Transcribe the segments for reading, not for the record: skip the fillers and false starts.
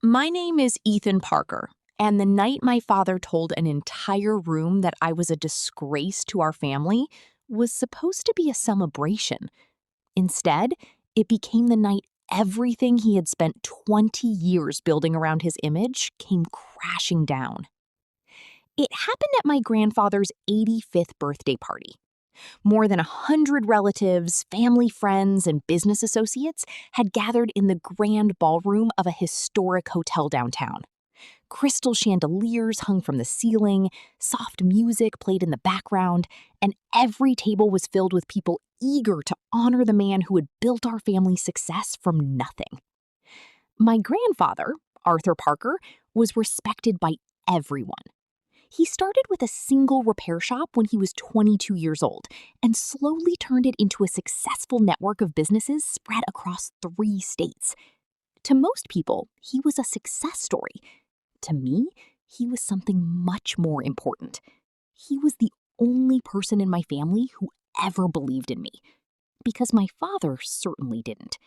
My name is Ethan Parker, and the night my father told an entire room that I was a disgrace to our family was supposed to be a celebration. Instead, it became the night everything he had spent 20 years building around his image came crashing down. It happened at my grandfather's 85th birthday party. More than 100 relatives, family friends, and business associates had gathered in the grand ballroom of a historic hotel downtown. Crystal chandeliers hung from the ceiling, soft music played in the background, and every table was filled with people eager to honor the man who had built our family's success from nothing. My grandfather, Arthur Parker, was respected by everyone. He started with a single repair shop when he was 22 years old and slowly turned it into a successful network of businesses spread across 3 states. To most people, he was a success story. To me, he was something much more important. He was the only person in my family who ever believed in me, because my father certainly didn't.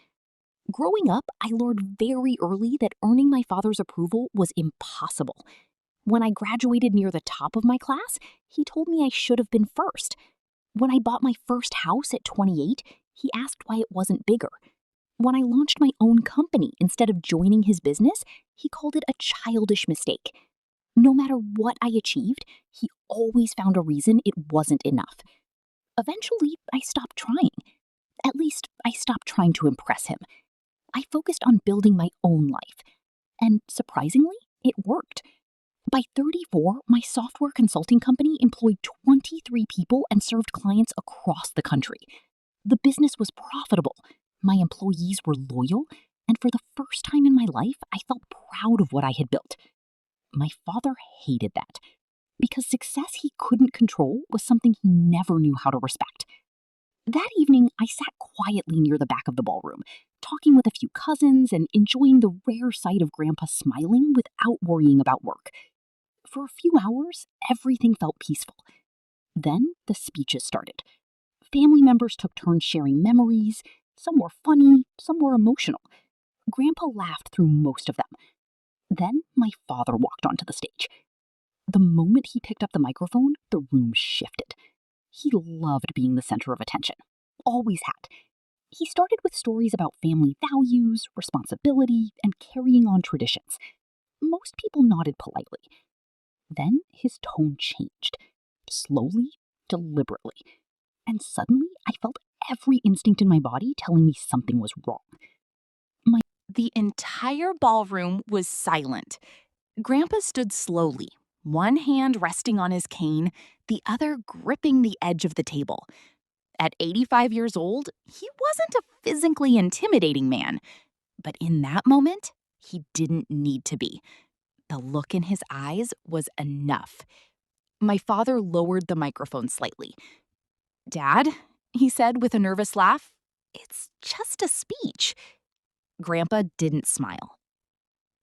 Growing up, I learned very early that earning my father's approval was impossible. When I graduated near the top of my class, he told me I should have been first. When I bought my first house at 28, he asked why it wasn't bigger. When I launched my own company instead of joining his business, he called it a childish mistake. No matter what I achieved, he always found a reason it wasn't enough. Eventually, I stopped trying. At least, I stopped trying to impress him. I focused on building my own life. And surprisingly, it worked. By 34, my software consulting company employed 23 people and served clients across the country. The business was profitable, my employees were loyal, and for the first time in my life, I felt proud of what I had built. My father hated that, because success he couldn't control was something he never knew how to respect. That evening, I sat quietly near the back of the ballroom, talking with a few cousins and enjoying the rare sight of Grandpa smiling without worrying about work. For a few hours, everything felt peaceful. Then the speeches started. Family members took turns sharing memories. Some were funny, some were emotional. Grandpa laughed through most of them. Then my father walked onto the stage. The moment he picked up the microphone, the room shifted. He loved being the center of attention. Always had. He started with stories about family values, responsibility, and carrying on traditions. Most people nodded politely. Then his tone changed, slowly, deliberately, and suddenly I felt every instinct in my body telling me something was wrong. The entire ballroom was silent. Grandpa stood slowly, one hand resting on his cane, the other gripping the edge of the table. At 85 years old, he wasn't a physically intimidating man, but in that moment, he didn't need to be. The look in his eyes was enough. My father lowered the microphone slightly. "Dad," he said with a nervous laugh, "it's just a speech." Grandpa didn't smile.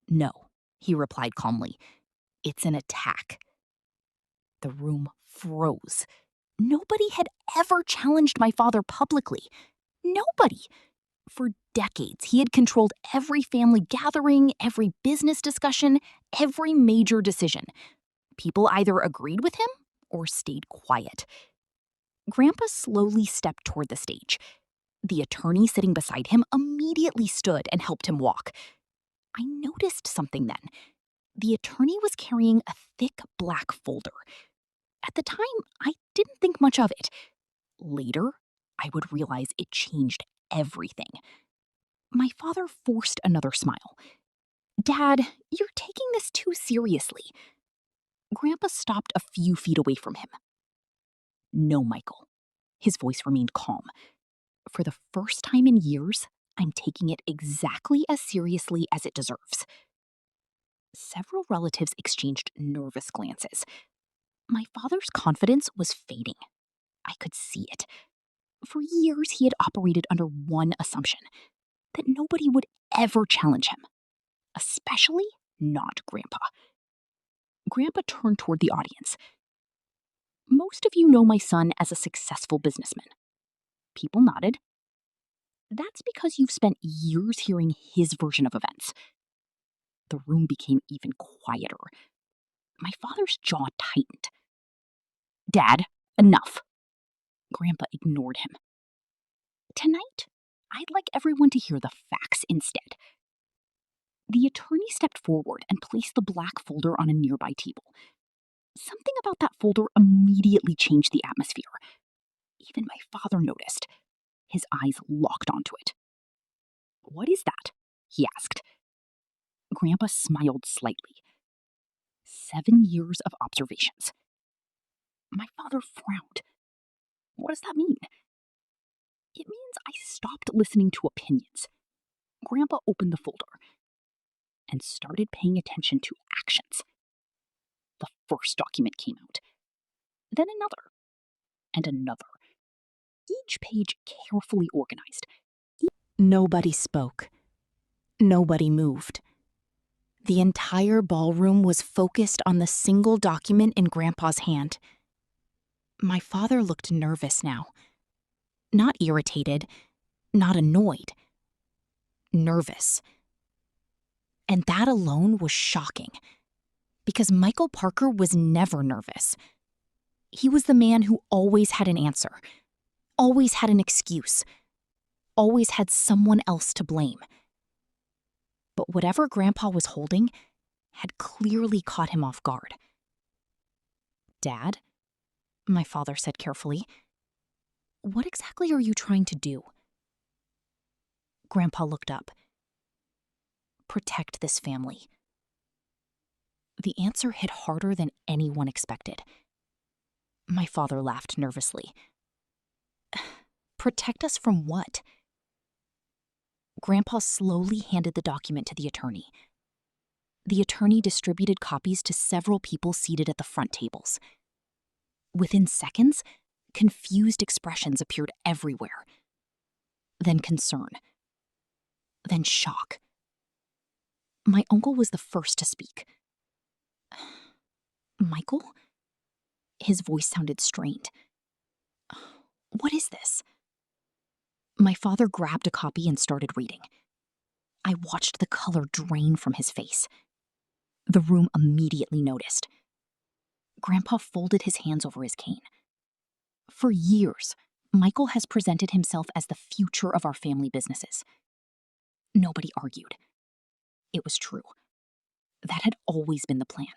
"No," he replied calmly, "it's an attack." The room froze. Nobody had ever challenged my father publicly. Nobody. For decades, he had controlled every family gathering, every business discussion, every major decision. People either agreed with him or stayed quiet. Grandpa slowly stepped toward the stage. The attorney sitting beside him immediately stood and helped him walk. I noticed something then. The attorney was carrying a thick black folder. At the time, I didn't think much of it. Later, I would realize it changed everything. My father forced another smile. "Dad, you're taking this too seriously." Grandpa stopped a few feet away from him. "No, Michael." His voice remained calm. "For the first time in years, I'm taking it exactly as seriously as it deserves." Several relatives exchanged nervous glances. My father's confidence was fading. I could see it. For years, he had operated under one assumption: that nobody would ever challenge him. Especially not Grandpa. Grandpa turned toward the audience. "Most of you know my son as a successful businessman." People nodded. "That's because you've spent years hearing his version of events." the room became even quieter. My father's jaw tightened. "Dad, enough." Grandpa ignored him. "Tonight, I'd like everyone to hear the facts instead." The attorney stepped forward and placed the black folder on a nearby table. Something about that folder immediately changed the atmosphere. Even my father noticed. His eyes locked onto it. "What is that?" he asked. Grandpa smiled slightly. 7 years of observations. My father frowned. "What does that mean?" "It means I stopped listening to opinions." Grandpa opened the folder and started paying attention to actions. The first document came out, then another, and another, each page carefully organized. Nobody spoke. Nobody moved. The entire ballroom was focused on the single document in Grandpa's hand. My father looked nervous now. Not irritated, not annoyed. Nervous. And that alone was shocking, because Michael Parker was never nervous. He was the man who always had an answer, always had an excuse, always had someone else to blame. But whatever Grandpa was holding had clearly caught him off guard. "Dad," my father said carefully, "what exactly are you trying to do?" Grandpa looked up. "Protect this family." The answer hit harder than anyone expected. My father laughed nervously. "Protect us from what?" Grandpa slowly handed the document to the attorney. The attorney distributed copies to several people seated at the front tables. Within seconds, confused expressions appeared everywhere. Then concern. Then shock. My uncle was the first to speak. "Michael?" His voice sounded strained. "What is this?" My father grabbed a copy and started reading. I watched the color drain from his face. The room immediately noticed. Grandpa folded his hands over his cane. "For years, Michael has presented himself as the future of our family businesses." Nobody argued. It was true. That had always been the plan.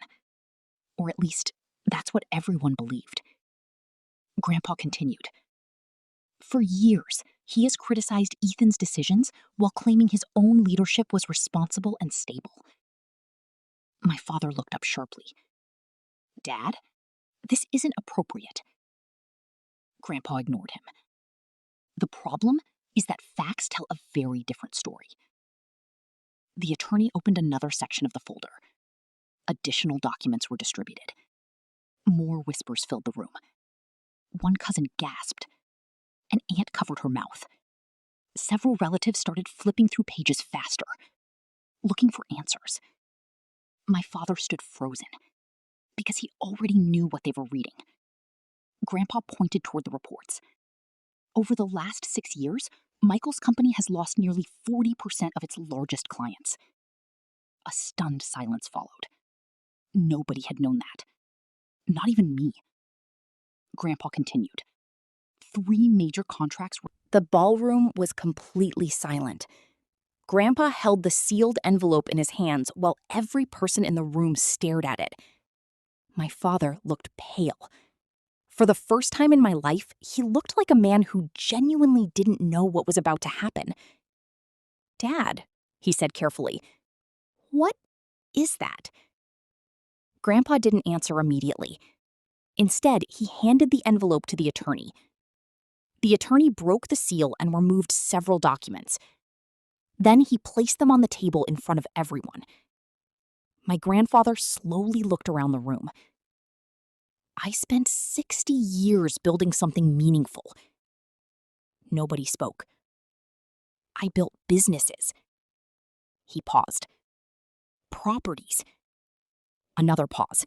Or at least, that's what everyone believed. Grandpa continued. "For years, he has criticized Ethan's decisions while claiming his own leadership was responsible and stable." My father looked up sharply. "Dad, this isn't appropriate." Grandpa ignored him. "The problem is that facts tell a very different story." The attorney opened another section of the folder. Additional documents were distributed. More whispers filled the room. One cousin gasped. An aunt covered her mouth. Several relatives started flipping through pages faster, looking for answers. My father stood frozen, because he already knew what they were reading. Grandpa pointed toward the reports. Over the last 6 years, Michael's company has lost nearly 40% of its largest clients. A stunned silence followed. Nobody had known that. Not even me. Grandpa continued. 3 major contracts were... The ballroom was completely silent. Grandpa held the sealed envelope in his hands while every person in the room stared at it. My father looked pale. For the first time in my life, he looked like a man who genuinely didn't know what was about to happen. "Dad," he said carefully, "what is that?" Grandpa didn't answer immediately. Instead, he handed the envelope to the attorney. The attorney broke the seal and removed several documents. Then he placed them on the table in front of everyone. My grandfather slowly looked around the room. "I spent 60 years building something meaningful." Nobody spoke. "I built businesses." He paused. "Properties." Another pause.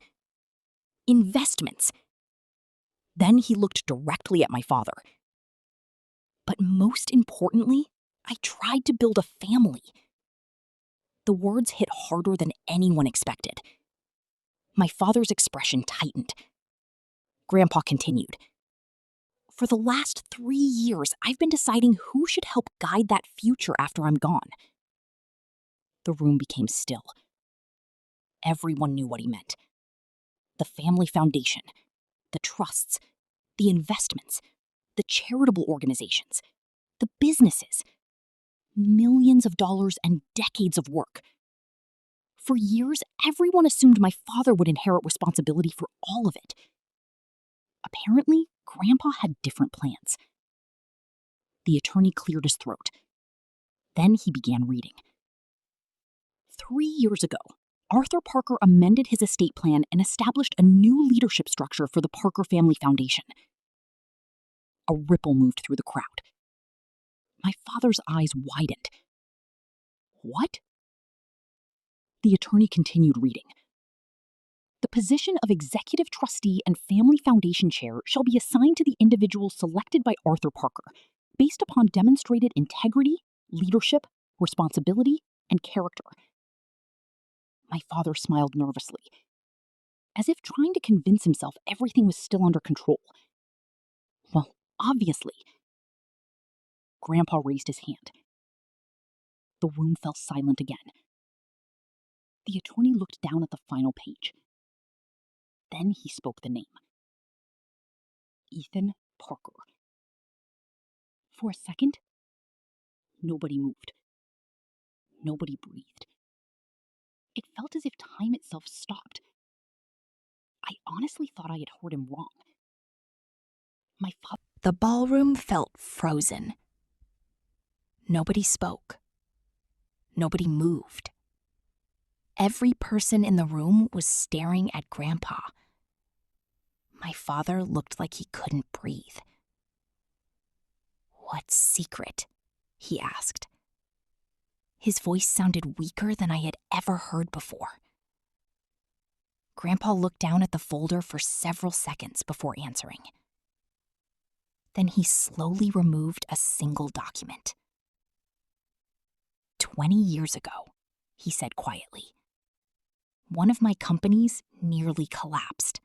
"Investments." Then he looked directly at my father. "But most importantly, I tried to build a family." The words hit harder than anyone expected. My father's expression tightened. Grandpa continued. For the last 3 years, I've been deciding who should help guide that future after I'm gone. The room became still. Everyone knew what he meant. The family foundation, the trusts, the investments, the charitable organizations, the businesses. Millions of dollars and decades of work. For years, everyone assumed my father would inherit responsibility for all of it. Apparently, Grandpa had different plans. The attorney cleared his throat. Then he began reading. 3 years ago, Arthur Parker amended his estate plan and established a new leadership structure for the Parker Family Foundation. A ripple moved through the crowd. My father's eyes widened. What? The attorney continued reading. The position of executive trustee and family foundation chair shall be assigned to the individual selected by Arthur Parker, based upon demonstrated integrity, leadership, responsibility, and character. My father smiled nervously, as if trying to convince himself everything was still under control. Well, obviously. Grandpa raised his hand. The room fell silent again. The attorney looked down at the final page. Then he spoke the name. Ethan Parker. For a second, nobody moved. Nobody breathed. It felt as if time itself stopped. I honestly thought I had heard him wrong. The ballroom felt frozen. Nobody spoke. Nobody moved. Every person in the room was staring at Grandpa. My father looked like he couldn't breathe. "What secret?" he asked. His voice sounded weaker than I had ever heard before. Grandpa looked down at the folder for several seconds before answering. Then he slowly removed a single document. 20 years ago, he said quietly, one of my companies nearly collapsed.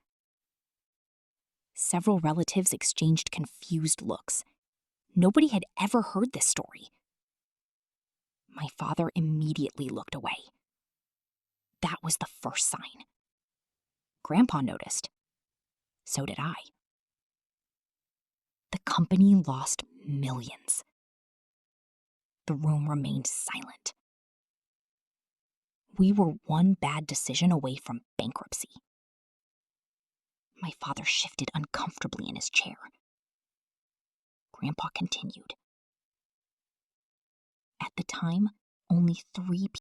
Several relatives exchanged confused looks. Nobody had ever heard this story. My father immediately looked away. That was the first sign. Grandpa noticed. So did I. The company lost millions. The room remained silent. We were one bad decision away from bankruptcy. My father shifted uncomfortably in his chair. Grandpa continued. At the time, only 3